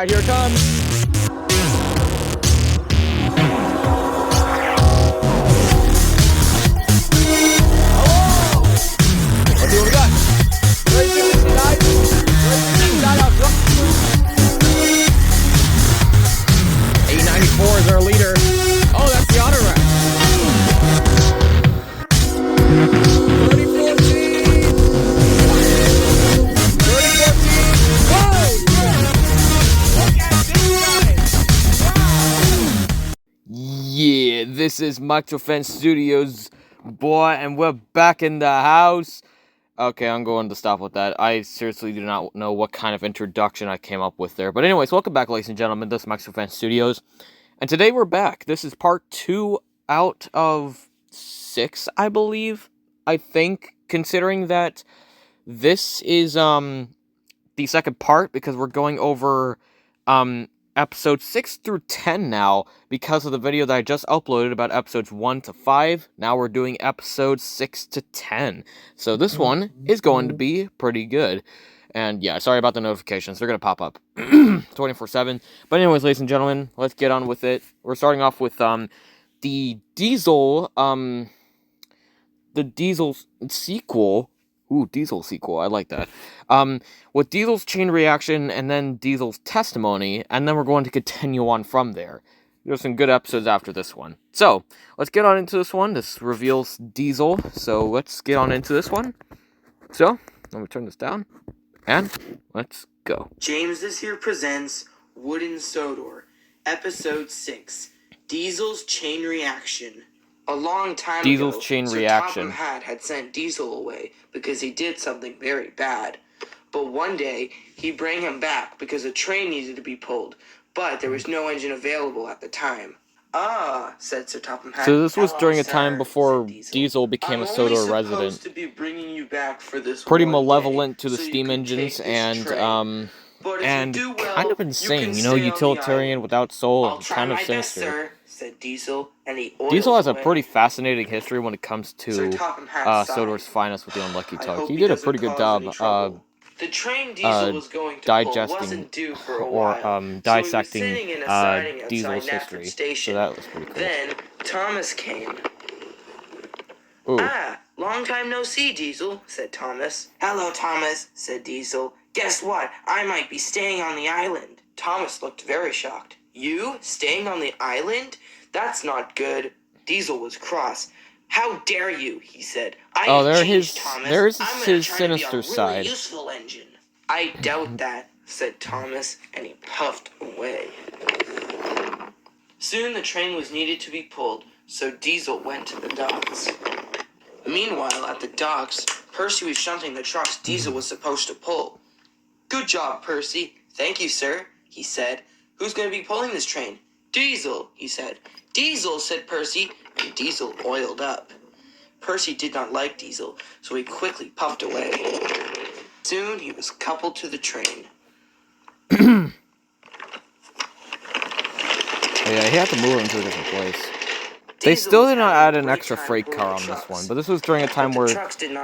Alright, here it comes. Let's see what we got. 360, guys. 360, shout out. 894 is our leader. Oh, that's the honor rack. 3014. 3014. Whoa! Look at this guy. Wow. Yeah, this is Railfan Studios, boy, and we're back in the house. Okay, I'm going to stop with that. I seriously do not know what kind of introduction I came up with there. But anyways, welcome back, ladies and gentlemen. This is Railfan Studios. And today we're back. This is part 2 out of 6, I believe. I think, considering that this is the second part, because we're going over episodes 6 through 10 now, because of the video that I just uploaded about episodes 1 to 5. Now we're doing episodes 6 to 10. So this one is going to be pretty good. And yeah, sorry about the notifications. They're going to pop up 24/7. But anyways, ladies and gentlemen, let's get on with it. We're starting off with the Diesel sequel. Ooh, Diesel sequel. I like that. With Diesel's chain reaction and then Diesel's testimony, and then we're going to continue on from there. There's some good episodes after this one. So, let's get on into this one. This reveals Diesel, so let's get on into this one. So, let me turn this down, and let's go. James this here presents Wooden Sodor, Episode 6, Diesel's Chain Reaction. A long time Diesel's ago, chain Sir reaction. Topham had sent Diesel away because he did something very bad. But one day, he brought him back because a train needed to be pulled, but there was no engine available at the time. Ah, said Sir Topham. So this was Hello, during a sir, time before said Diesel became a Sodor resident. To be bringing you back for this Pretty one malevolent day, to the so you steam could engines take this train. and But if and you do well, kind of insane, you know, stay on the utilitarian island. without soul I'll and try kind my of best, sinister. sir, said Diesel, and he oiled Diesel has a away. pretty fascinating history when it comes Sir to Topham sighed. Sodor's finest with the unlucky I tug. hope He did a doesn't pretty good cause any job trouble. The train Diesel was going to pull digesting wasn't due for a or while, so he was dissecting sitting in a siding outside Diesel's Knapford history. Station. So that was pretty cool. Then Thomas came. Ooh. Ah, long time no see, Diesel, said Thomas. Hello, Thomas, said Diesel. Guess what? I might be staying on the island. Thomas looked very shocked. You? Staying on the island? That's not good. Diesel was cross. How dare you, he said. There's his sinister sinister side. Really useful engine. I doubt that, said Thomas, and he puffed away. Soon the train was needed to be pulled, so Diesel went to the docks. Meanwhile, at the docks, Percy was shunting the trucks Diesel was supposed to pull. Good job, Percy. Thank you, sir, he said. Who's going to be pulling this train? Diesel, he said. Diesel, said Percy, and Diesel oiled up. Percy did not like Diesel, so he quickly puffed away. Soon he was coupled to the train. Yeah, he had to move him to a different place. They still did not add an extra freight car on this one, but this was during a time where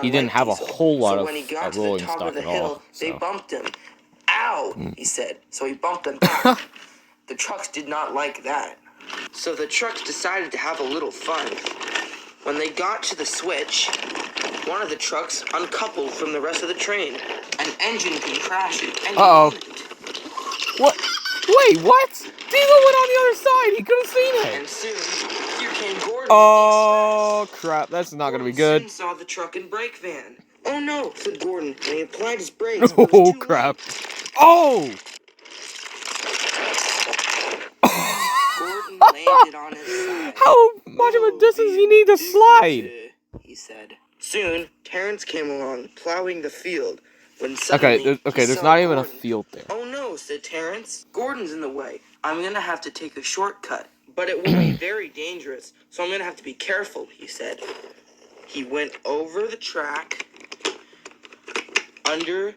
he didn't have a whole lot of rolling stock at all. They So. bumped him. Ow, he said, so he bumped them back. The trucks did not like that. So the trucks decided to have a little fun. When they got to the switch, one of the trucks uncoupled from the rest of the train. An engine came crashing. Uh-oh. What? Wait, what? Diesel went on the other side. He could have seen it. And soon, here came Gordon. Oh, crap. That's not going to be good. Soon saw the truck and brake van. Oh, no, said Gordon, and he applied his brakes. Oh, crap. Oh! Gordon landed on his side. How much of a distance do you need to slide? He said. Soon, Terrence came along, plowing the field. When suddenly, there's not even a field there. Oh no, said Terrence. Gordon's in the way. I'm gonna have to take a shortcut, but it will be very dangerous, so I'm gonna have to be careful, he said. He went over the track, under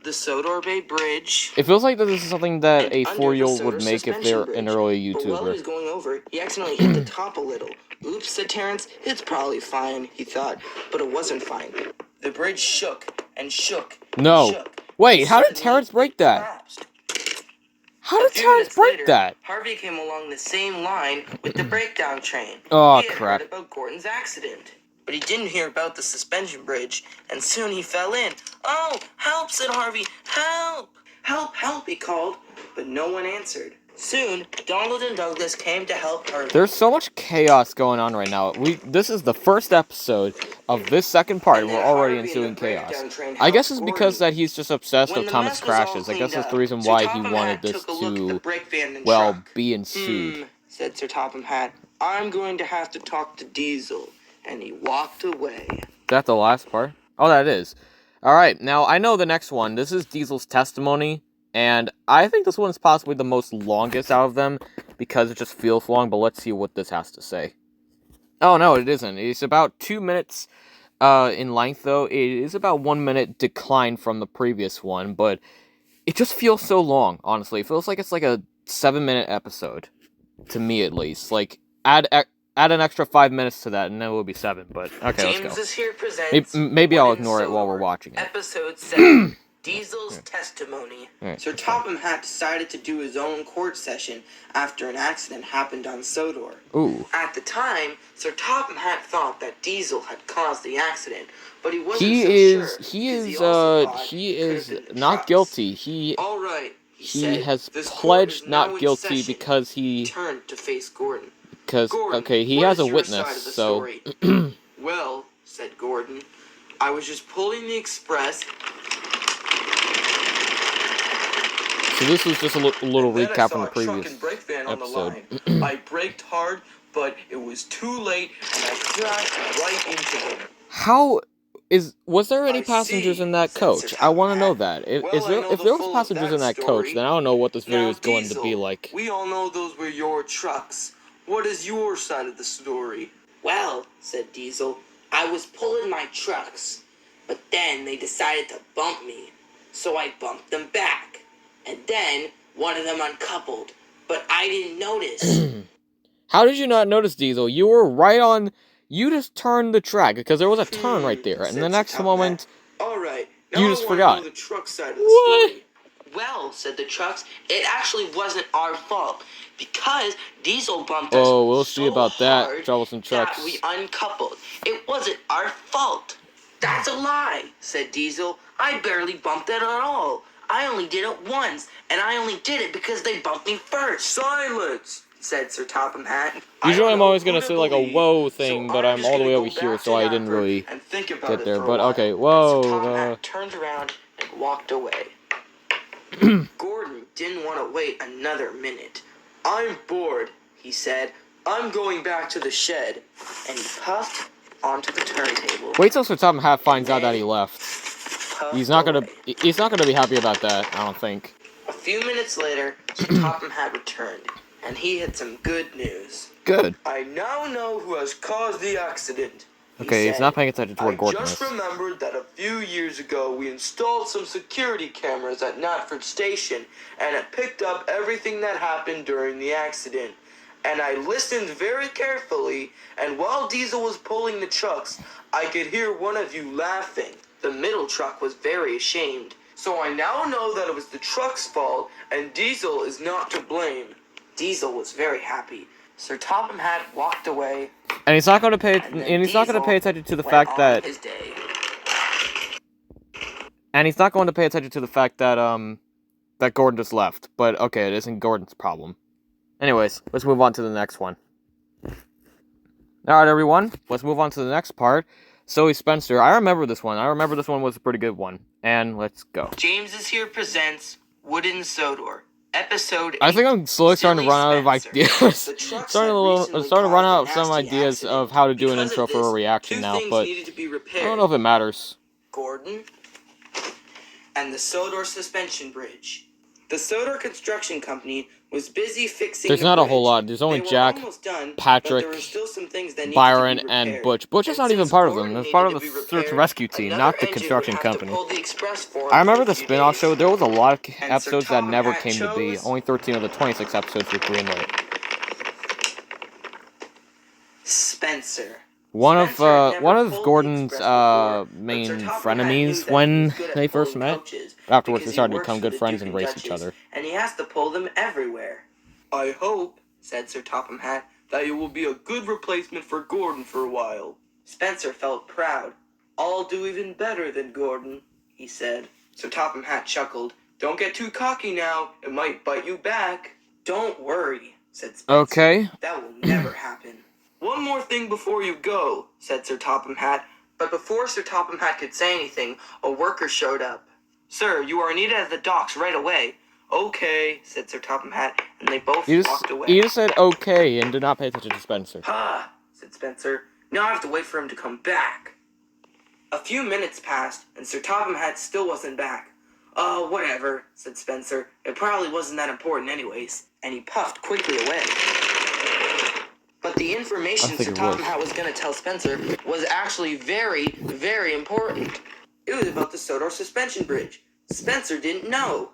the Sodor Bay Bridge. It feels like this is something that a 4-year-old would make if they're an early But while he was YouTuber. going over, he accidentally hit the top a little. Oops, said Terrence. It's probably fine, he thought, but it wasn't fine. The bridge shook and shook. No. And shook. Wait, how did Suddenly, Terrence break it that? collapsed. How A did few Terrence minutes break later, that? Harvey came along the same line with the breakdown train. Oh, He had crap. heard about Gordon's accident, but he didn't hear about the suspension bridge, and soon he fell in. "Oh, help," said Harvey. "Help! Help, help," he called, but no one answered. Soon, Donald and Douglas came to help Harvey. There's so much chaos going on right now. This is the first episode of this second part, and we're already ensuing chaos. I guess it's because that he's just obsessed with Thomas crashes. I guess that's the reason why he wanted this to, well, be ensued. Said Sir Topham Hatt. "I'm going to have to talk to Diesel." And he walked away. Is that the last part? Oh, that is. Alright, now I know the next one. This is Diesel's testimony, and I think this one is possibly the most longest out of them, because it just feels long, but let's see what this has to say. Oh, no, it isn't. It's about 2 minutes in length, though. It is about 1 minute decline from the previous one, but it just feels so long, honestly. It feels like it's like a 7-minute episode, to me at least. Like, add an extra 5 minutes to that, and then it will be 7, but okay, James let's go. is here presents Maybe I'll Wooden ignore it while we're Sodor, watching it. Episode 7, Diesel's Testimony. Right, Sir Topham Hatt decided to do his own court session after an accident happened on Sodor. Ooh. At the time, Sir Topham Hatt thought that Diesel had caused the accident, but he wasn't sure. He is not guilty. All right, he said. has This court pledged is now not in guilty session. because he Turned to face Gordon. Because, okay, he what has is a your witness, side of the so... story? Well, said Gordon, I was just pulling the express. So this was just a little And then recap I from saw the a previous truck and brake van on the episode. line. I braked hard, but it was too late, and I crashed right into them. Was there any I passengers see, in that said coach? Sir I want to Topham know Hatt. that. If Well, I know there the was full passengers of in that coach, story. then I don't know what this video Now, is going to be Diesel, like. we all know those were your trucks. What is your side of the story? Well, said Diesel, I was pulling my trucks, but then they decided to bump me, so I bumped them back. And then one of them uncoupled, but I didn't notice. How did you not notice, Diesel? You were right on... You just turned the track, because there was a turn right there, and the next moment... All right, you just forgot. The truck side of the What? story. Well, said the trucks, it actually wasn't our fault, because Diesel bumped us Oh, we'll see so about that, hard troublesome trucks. that we uncoupled. It wasn't our fault. That's a lie, said Diesel. I barely bumped it at all. I only did it once, and I only did it because they bumped me first. Silence, said Sir Topham Hatt. Usually I'm always going to say like a whoa thing, but I'm all the way over here, so I didn't really get there. But okay, whoa. Sir Topham Hatt turned around and walked away. Gordon didn't want to wait another minute. I'm bored, he said. I'm going back to the shed. And he puffed onto the turntable. Wait till Sir Topham Hatt finds out that he left. He's not gonna be happy about that, I don't think. A few minutes later, Sir Topham Hatt returned, and he had some good news. Good. I now know who has caused the accident. Okay, he's not paying attention to where Gordon I is. just remembered that a few years ago we installed some security cameras at Knapford Station, and it picked up everything that happened during the accident. And I listened very carefully, and while Diesel was pulling the trucks, I could hear one of you laughing. The middle truck was very ashamed. So I now know that it was the truck's fault, and Diesel is not to blame. Diesel was very happy. Sir Topham Hatt walked away. And he's not going to pay attention to the fact that that Gordon just left. But okay, it isn't Gordon's problem. Anyways, let's move on to the next one. Alright, everyone, let's move on to the next part. Zoe Spencer, I remember this one. I remember this one was a pretty good one. And let's go. James is here presents Wooden Sodor, episode 8. I think I'm slowly starting to run out of ideas. starting to run out of some ideas of how to do an intro for a reaction now, but I don't know if it matters. Gordon and the Sodor suspension bridge. The Sodor Construction Company was busy fixing There's the not a bridge. whole lot. There's only Jack, Done, Patrick, Byron, and Butch. Butch is not even part of them. They're part of the search and rescue team, not the construction company. I remember the spin-off show. There was a lot of episodes that never came to be. Only 13 of the 26 episodes were greenlit. Spencer. one Spencer had never of pulled the Gordon's express before, but main Sir Topham Hatt knew frenemies that he when was good they at first pulling met. coaches Afterwards, they because he started to works become for good the friends Duke and and race each Duchess, other. and he has to pull them everywhere. I hope, said Sir Topham Hatt, that you will be a good replacement for Gordon for a while. Spencer felt proud. I'll do even better than Gordon, he said. Sir Topham Hatt chuckled. Don't get too cocky now. It might bite you back. Don't worry, said Spencer. Okay. That will never happen. One more thing before you go, said Sir Topham Hatt. But before Sir Topham Hatt could say anything, a worker showed up. Sir, you are needed at the docks right away. Okay, said Sir Topham Hatt, and they both walked away. You just said okay and did not pay attention to Spencer. Said Spencer. Now I have to wait for him to come back. A few minutes passed, and Sir Topham Hatt still wasn't back. Oh, whatever, said Spencer. It probably wasn't that important anyways. And he puffed quickly away. But the information Sir Topham Hatt was going to tell Spencer was actually very, very important. It was about the Sodor suspension bridge. Spencer didn't know.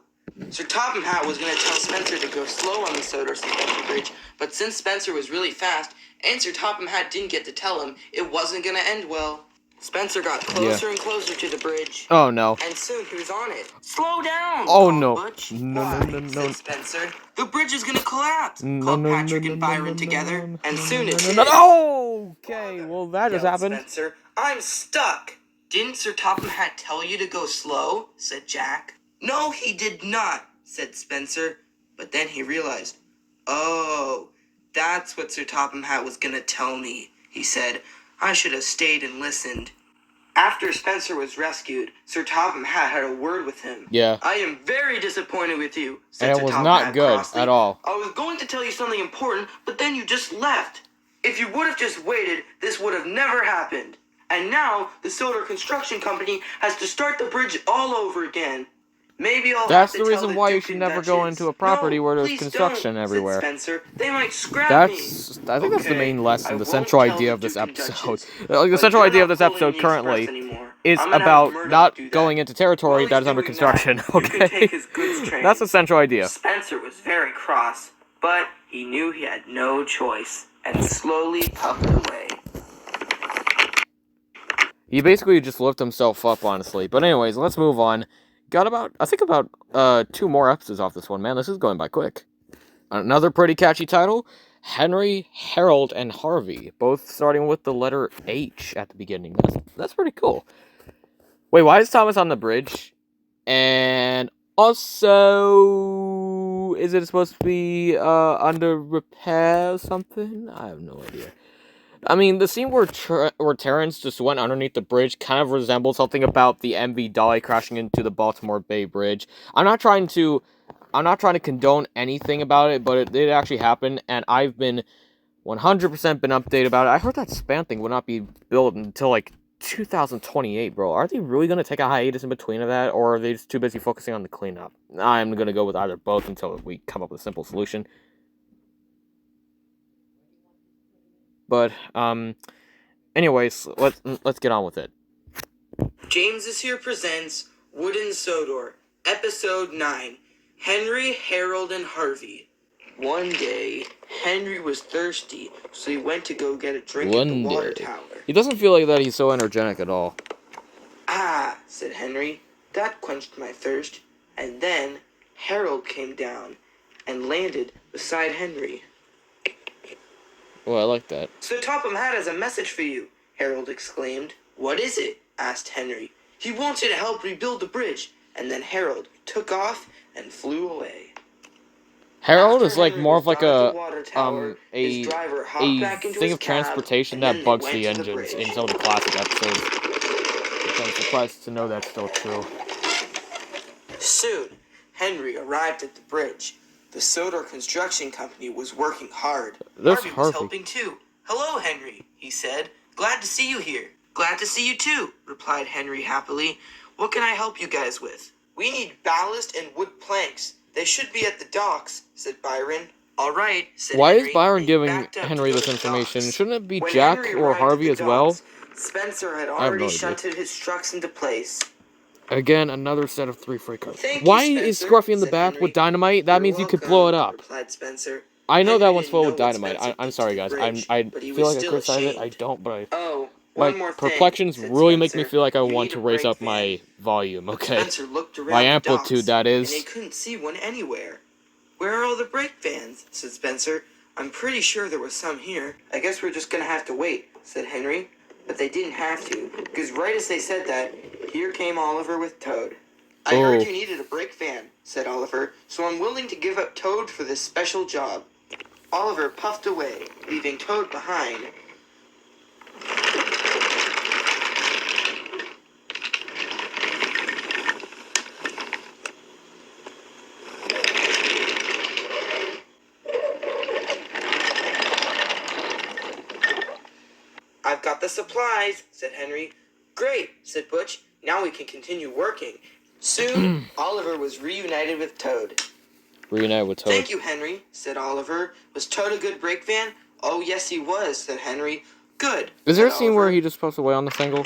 Sir Topham Hatt was going to tell Spencer to go slow on the Sodor suspension bridge, but since Spencer was really fast, and Sir Topham Hatt didn't get to tell him, it wasn't going to end well. Spencer got closer and closer to the bridge. Oh, no. And soon he was on it. Slow down, no. Butch. No, Why, no, no, no. said Spencer. The bridge is going to collapse, called Patrick and Byron together, and soon it did. Okay, well, that just happened. Spencer, I'm stuck. Didn't Sir Topham Hatt tell you to go slow? Said Jack. No, he did not, said Spencer. But then he realized, oh, that's what Sir Topham Hatt was going to tell me, he said. I should have stayed and listened. After Spencer was rescued, Sir Topham Hatt had a word with him. Yeah. I am very disappointed with you, said And Sir it was Topham not Hatt good crossly. at all. I was going to tell you something important, but then you just left. If you would have just waited, this would have never happened. And now, the Sodor Construction Company has to start the bridge all over again. Maybe I'll That's have to the reason tell why the you Duke should and never go Duchess. into a property No, where there's please construction don't, everywhere. said Spencer. They might scrap me. I think that's the main lesson, the central idea of this episode. But The central you're idea of not this episode pulling the express currently anymore. is I'm gonna about have Murdoch not do that. going into territory While that he's is under doing construction, that, you can okay? take his goods train. That's the central idea. Spencer was very cross, but he knew he had no choice, and slowly puffed away. He basically just lifted himself up, honestly. But anyways, let's move on. Got about 2 more episodes off this one, man. This is going by quick. Another pretty catchy title, Henry, Harold, and Harvey, both starting with the letter H at the beginning. That's pretty cool. Wait, why is Thomas on the bridge? And also, is it supposed to be under repair or something? I have no idea. I mean, the scene where Terrence just went underneath the bridge kind of resembles something about the MV Dolly crashing into the Baltimore Bay Bridge. I'm not trying to condone anything about it, but it did actually happen, and I've been 100% been updated about it. I heard that span thing would not be built until, 2028, bro. Are they really going to take a hiatus in between of that, or are they just too busy focusing on the cleanup? I'm going to go with either both until we come up with a simple solution. But, anyways, let's get on with it. James is Here presents Wooden Sodor, Episode 9, Henry, Harold, and Harvey. One day, Henry was thirsty, so he went to go get a drink at the water tower. He doesn't feel like that he's so energetic at all. Ah, said Henry, that quenched my thirst. And then Harold came down and landed beside Henry. Well, I like that. Sir Topham Hatt has a message for you, Harold exclaimed. What is it? Asked Henry. He wants you to help rebuild the bridge. And then Harold took off and flew away. Harold After is like Henry more of like arrived at the water tower, a his driver hopped back into thing his of cab, transportation and that then bugs they the went to engines bridge. in some of the classic episodes. Which I'm surprised to know that's still true. Soon, Henry arrived at the bridge. The Sodor Construction Company was working hard. Harvey was helping too. Hello, Henry, he said. Glad to see you here. Glad to see you too, replied Henry happily. What can I help you guys with? We need ballast and wood planks. They should be at the docks, said Byron. All right, said Why Henry. is Byron giving Henry this information? Shouldn't it be When Jack Henry or arrived at Harvey the as well? docks, Spencer had already shunted his trucks into place. Again, another set of 3 free cards. Thank Why you, is Spencer, Scruffy in the said back Henry. with dynamite? That You're means you could welcome, blow it up. replied Spencer. I know Henry that one's didn't full know with what dynamite. Spencer I'm did to sorry, the guys. bridge, I but he feel was like I still criticize it. I ashamed. don't, but Oh, my one more thing, perplections said really make me Spencer. feel like I You want need to a raise brake up van. my volume, But okay? Spencer looked My around the amplitude, docks, that and they is. couldn't see one anywhere. Where are all the brake vans? Said Spencer. I'm pretty sure there was some here. I guess we're just gonna have to wait, said Henry. But they didn't have to, because right as they said that, here came Oliver with Toad. I heard you needed a brake van, said Oliver, so I'm willing to give up Toad for this special job. Oliver puffed away, leaving Toad behind. I've got the supplies, said Henry. Great, said Butch. Now we can continue working. Soon, Oliver was reunited with Toad. Reunite with Toad. Thank you, Henry, said Oliver. Was Toad a good brake van? Oh, yes, he was, said Henry. Good. Is there a said scene where Oliver. he just puffs away on the single?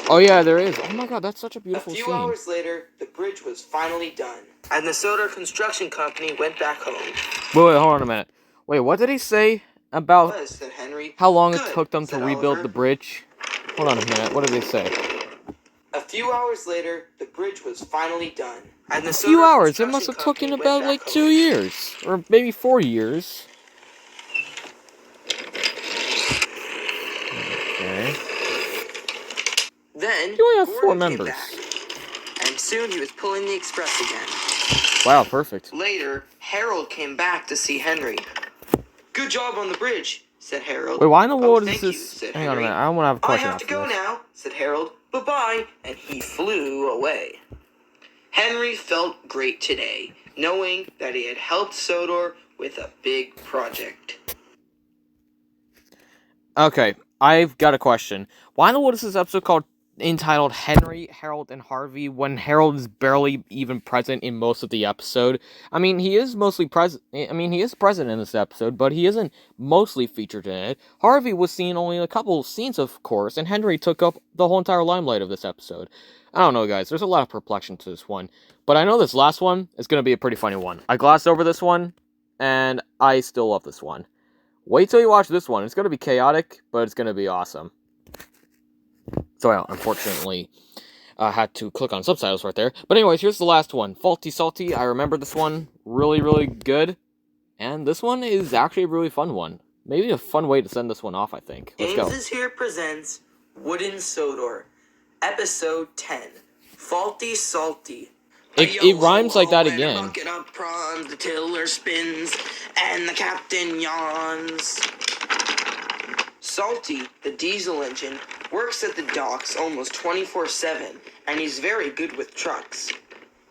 Oh yeah, there is. Oh my god, that's such a beautiful A few scene. hours later, the bridge was finally done, and the Sodor Construction Company went back home. Wait, hold on a minute. Wait, what did he say about Was, said Henry. how long it Good, took them to said rebuild Oliver. the bridge? Hold on a minute, what did they say? A few hours later, the bridge was finally done, and the A few Sodor hours? It Construction must have taken Company went about back like home. 2 years. Or maybe 4 years. Okay. Then, You only have 4 Gordon came members. back, and soon he was pulling the express again. Wow, perfect. Later, Harold came back to see Henry. Good job on the bridge, said Harold. Wait, why in the world is Thank you, this? said Hang on a Henry. minute, I want to have a question I have to after go this. now, said Harold. Bye-bye, and he flew away. Henry felt great today, knowing that he had helped Sodor with a big project. Okay, I've got a question. Why in the world is this episode called entitled Henry, Harold, and Harvey when Harold is barely even present in most of the episode? I mean, he is mostly present. I mean, he is present in this episode, but he isn't mostly featured in it. Harvey was seen only a couple scenes, of course, and Henry took up the whole entire limelight of this episode. I don't know, guys. There's a lot of perplexion to this one, but I know this last one is going to be a pretty funny one. I glossed over this one, and I still love this one. Wait till you watch this one. It's going to be chaotic, but it's going to be awesome. So I unfortunately had to click on subtitles right there. But anyways, here's the last one. Faulty Salty. I remember this one really, really good. And this one is actually a really fun one. Maybe a fun way to send this one off, I think. Let's go. James is Here presents Wooden Sodor, Episode 10, Faulty Salty. It rhymes like that again. And a bucket of prawns, the tiller spins, and the captain yawns. Salty, the diesel engine, works at the docks almost 24/7, and he's very good with trucks.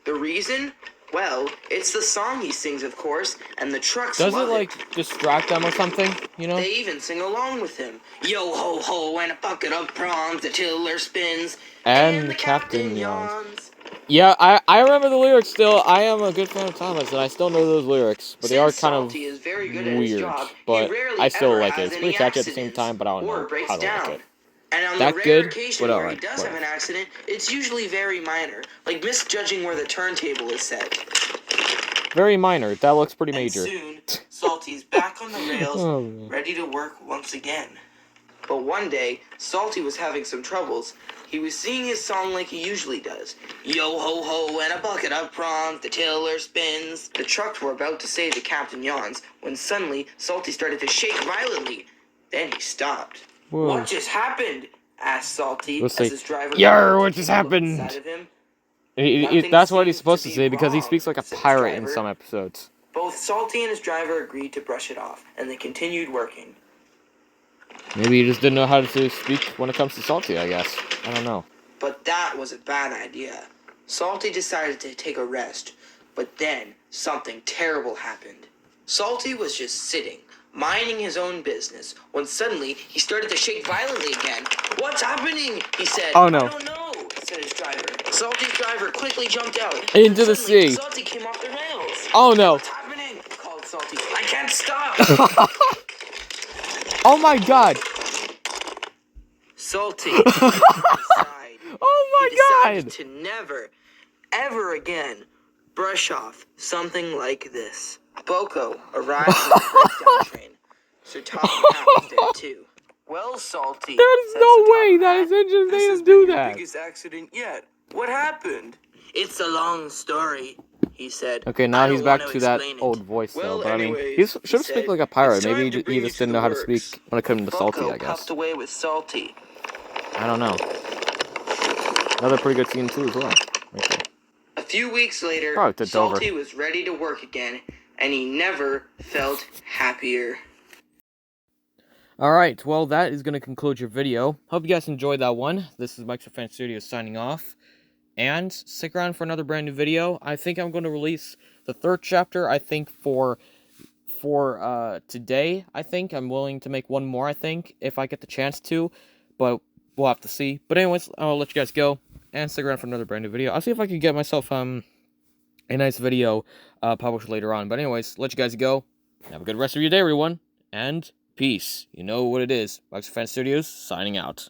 The reason? Well, it's the song he sings, of course, and the trucks Does love it, like, distract them or something, you know? They even sing along with him. Yo ho ho, and a bucket of prawns, the tiller spins, And the captain yawns. Yeah, I remember the lyrics still. I am a good fan of Thomas, and I still know those lyrics. But they are kind of Salty is very good at his weird. job, But he rarely I still ever like it. has It's any pretty catchy at the same accidents time, but I don't or know breaks how to down. like it. And on That the rare good? occasion But where he alright, does whatever. have an accident, it's usually very minor, like misjudging where the turntable is set. Very minor. That looks pretty And major. soon, Salty's back on the rails, Oh, man. ready to work once again. But one day, Salty was having some troubles. He was singing his song like he usually does. Yo ho ho, and a bucket of prawns, the tiller spins. The trucks were about to say the captain yawns, when suddenly Salty started to shake violently. Then he stopped. Whoa. What just happened? Asked Salty Let's as say, his driver "Yar, what came just to look happened?" inside of him. That's what he's Nothing supposed to seems say because he wrong, speaks like a said his pirate in driver. some episodes. Both Salty and his driver agreed to brush it off, and they continued working. Maybe he just didn't know how to speak when it comes to Salty, I guess. I don't know. But that was a bad idea. Salty decided to take a rest, but then something terrible happened. Salty was just sitting, minding his own business, when suddenly he started to shake violently again. What's happening? He said. Oh, no. I don't know, said his driver. Salty's driver quickly jumped out. Into the Suddenly, sea. Salty came off the rails. Oh, no. What's happening? Called Salty. I can't stop. Oh, my God. Salty sighed. Oh, He my decided God. to never, ever again brush off something like this. Boko arrived on the breakdown train, so Top Hat was there too. Well, Salty, There's says no the top way that hat, his engine This has didn't been do your that. biggest accident yet. What happened? It's a long story, he said. Okay, now I he's don't back want to that explain it. old voice, though. Well, But I mean, he anyways, should have he speak said, like a pirate. it's Maybe time to he bring you just to didn't the know how to works. speak when it came to Salty, Boko I guess. puffed away with Salty. I don't know. Another pretty good scene, too, as well. Right there. A few weeks later, Probably to Dover. Salty was ready to work again, and he never felt happier. Alright, well, that is going to conclude your video. Hope you guys enjoyed that one. This is Railfan Studios signing off. And stick around for another brand new video. I think I'm going to release the third chapter, I think, for today. I think I'm willing to make one more, I think, if I get the chance to. But we'll have to see. But anyways, I'll let you guys go. And stick around for another brand new video. I'll see if I can get myself, a nice video, published later on. But anyways, let you guys go. Have a good rest of your day, everyone. And peace. You know what it is. Railfan Studios, signing out.